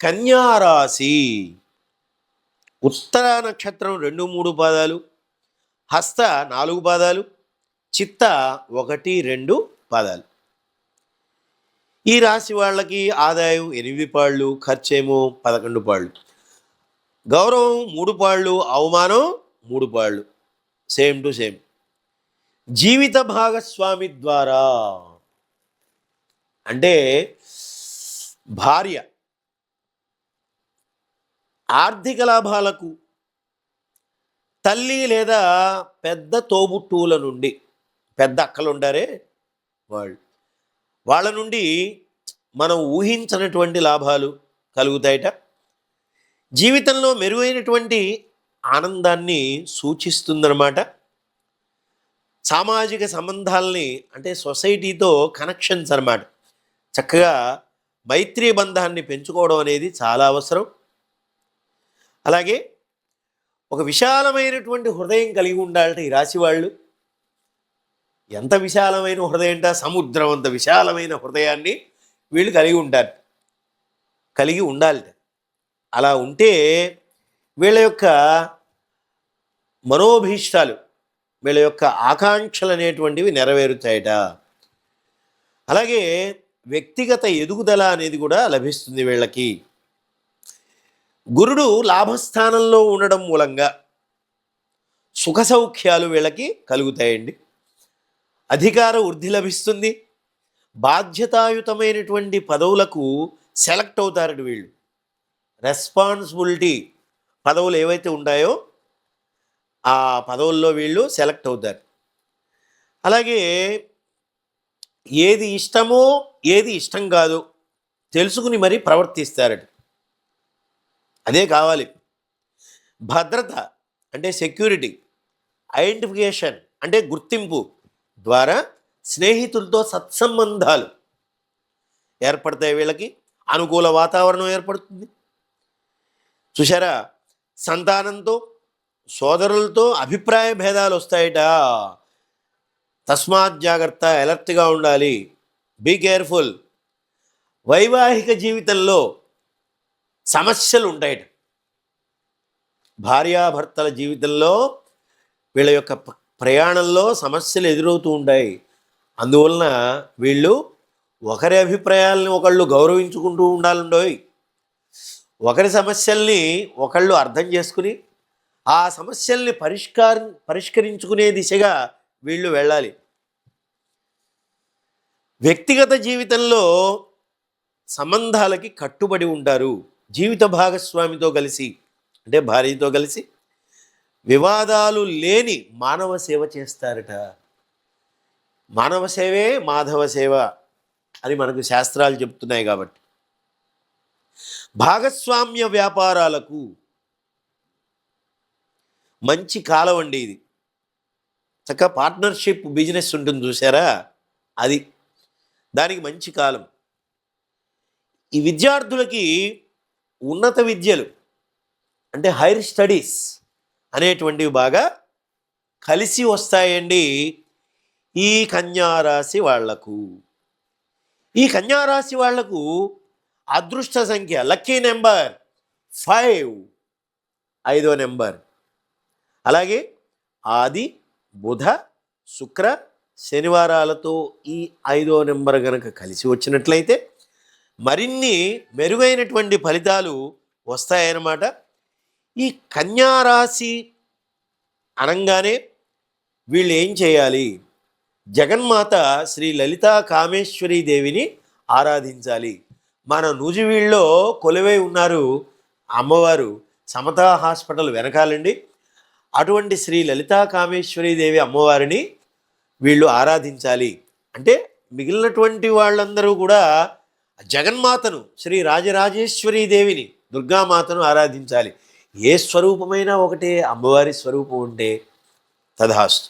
కన్యారాశి ఉత్తర నక్షత్రం 2, 3 పాదాలు, హస్త 4 పాదాలు, చిత్త 1, 2 పాదాలు. ఈ రాశి వాళ్ళకి ఆదాయం 8 పాళ్ళు, ఖర్చేమో 11 పాళ్ళు, గౌరవం 3 పాళ్ళు, అవమానం 3 పాళ్ళు. Same to same. జీవిత భాగస్వామి ద్వారా అంటే భార్య ఆర్థిక లాభాలకు, తల్లి లేదా పెద్ద తోబుట్టువుల నుండి, పెద్ద అక్కలు ఉంటారే వాళ్ళ నుండి మనం ఊహించినటువంటి లాభాలు కలుగుతాయట. జీవితంలో మెరుగైనటువంటి ఆనందాన్ని సూచిస్తుందన్నమాట. సామాజిక సంబంధాలని అంటే సొసైటీతో కనెక్షన్స్ అన్నమాట. చక్కగా మైత్రీ బంధాన్ని పెంచుకోవడం అనేది చాలా అవసరం. అలాగే ఒక విశాలమైనటువంటి హృదయం కలిగి ఉండాలంటే ఈ రాశి వాళ్ళు ఎంత విశాలమైన హృదయం అంటే సముద్రం అంత విశాలమైన హృదయాన్ని వీళ్ళు కలిగి ఉండాలి. అలా ఉంటే వీళ్ళ యొక్క మనోభీష్టాలు, వీళ్ళ యొక్క ఆకాంక్షలు అనేటువంటివి నెరవేరుతాయట. అలాగే వ్యక్తిగత ఎదుగుదల అనేది కూడా లభిస్తుంది వీళ్ళకి. గురుడు లాభస్థానంలో ఉండడం మూలంగా సుఖ సౌఖ్యాలు వీళ్ళకి కలుగుతాయండి. అధికార వృద్ధి లభిస్తుంది. బాధ్యతాయుతమైనటువంటి పదవులకు సెలెక్ట్ అవుతారట వీళ్ళు. రెస్పాన్సిబిలిటీ పదవులు ఏవైతే ఉంటాయో ఆ పదవుల్లో వీళ్ళు సెలెక్ట్ అవుతారు. అలాగే ఏది ఇష్టమో ఏది ఇష్టం కాదో తెలుసుకుని మరీ ప్రవర్తిస్తారట. అదే కావాలి. భద్రత అంటే సెక్యూరిటీ, ఐడెంటిఫికేషన్ అంటే గుర్తింపు ద్వారా స్నేహితులతో సత్సంబంధాలు ఏర్పడతాయి. వీళ్ళకి అనుకూల వాతావరణం ఏర్పడుతుంది. చూసారా, సంతానంతో, సోదరులతో అభిప్రాయ భేదాలు వస్తాయట. తస్మాత్ జాగ్రత్త, అలర్ట్గా ఉండాలి, బీ కేర్ఫుల్. వైవాహిక జీవితంలో సమస్యలు ఉంటాయట. భార్యాభర్తల జీవితంలో వీళ్ళ యొక్క ప్రయాణంలో సమస్యలు ఎదురవుతూ ఉంటాయి. అందువలన వీళ్ళు ఒకరి అభిప్రాయాలను ఒకళ్ళు గౌరవించుకుంటూ ఉండాలండోయ్. ఒకరి సమస్యల్ని ఒకళ్ళు అర్థం చేసుకుని ఆ సమస్యల్ని పరిష్కరించుకునే దిశగా వీళ్ళు వెళ్ళాలి. వ్యక్తిగత జీవితంలో సంబంధాలకి కట్టుబడి ఉంటారు. జీవిత భాగస్వామితో కలిసి అంటే భార్యతో కలిసి వివాదాలు లేని మానవ సేవ చేస్తారట. మానవ సేవే మాధవ సేవ అని మనకు శాస్త్రాలు చెప్తున్నాయి. కాబట్టి భాగస్వామ్య వ్యాపారాలకు మంచి కాలం అండి ఇది. చక్కగా పార్ట్నర్షిప్ బిజినెస్ ఉంటుంది చూసారా, అది దానికి మంచి కాలం. ఈ విద్యార్థులకి ఉన్నత విద్యలు అంటే హైర్ స్టడీస్ అనేటువంటివి బాగా కలిసి వస్తాయండి ఈ కన్యారాశి వాళ్లకు. ఈ కన్యారాశి వాళ్లకు అదృష్ట సంఖ్య, లక్కీ నెంబర్ 5, 5వ నెంబర్. అలాగే ఆది, బుధ, శుక్ర, శనివారాలతో ఈ 5వ నెంబర్ కనుక కలిసి వచ్చినట్లయితే మరిన్ని మెరుగైనటువంటి ఫలితాలు వస్తాయన్నమాట. ఈ కన్యారాశి అనగానే వీళ్ళు ఏం చేయాలి? జగన్మాత శ్రీ లలితా కామేశ్వరీ దేవిని ఆరాధించాలి. మన నూజివీడులో కొలువై ఉన్నారు అమ్మవారు, సమతా హాస్పిటల్ వెనకాలండి. అటువంటి శ్రీ లలితా కామేశ్వరీ దేవి అమ్మవారిని వీళ్ళు ఆరాధించాలి. అంటే మిగిలినటువంటి వాళ్ళందరూ కూడా జగన్మాతను, శ్రీ రాజరాజేశ్వరీ దేవిని, దుర్గామాతను ఆరాధించాలి. ఏ స్వరూపమైనా ఒకటే, అమ్మవారి స్వరూపం ఉంటే తదాస్తు.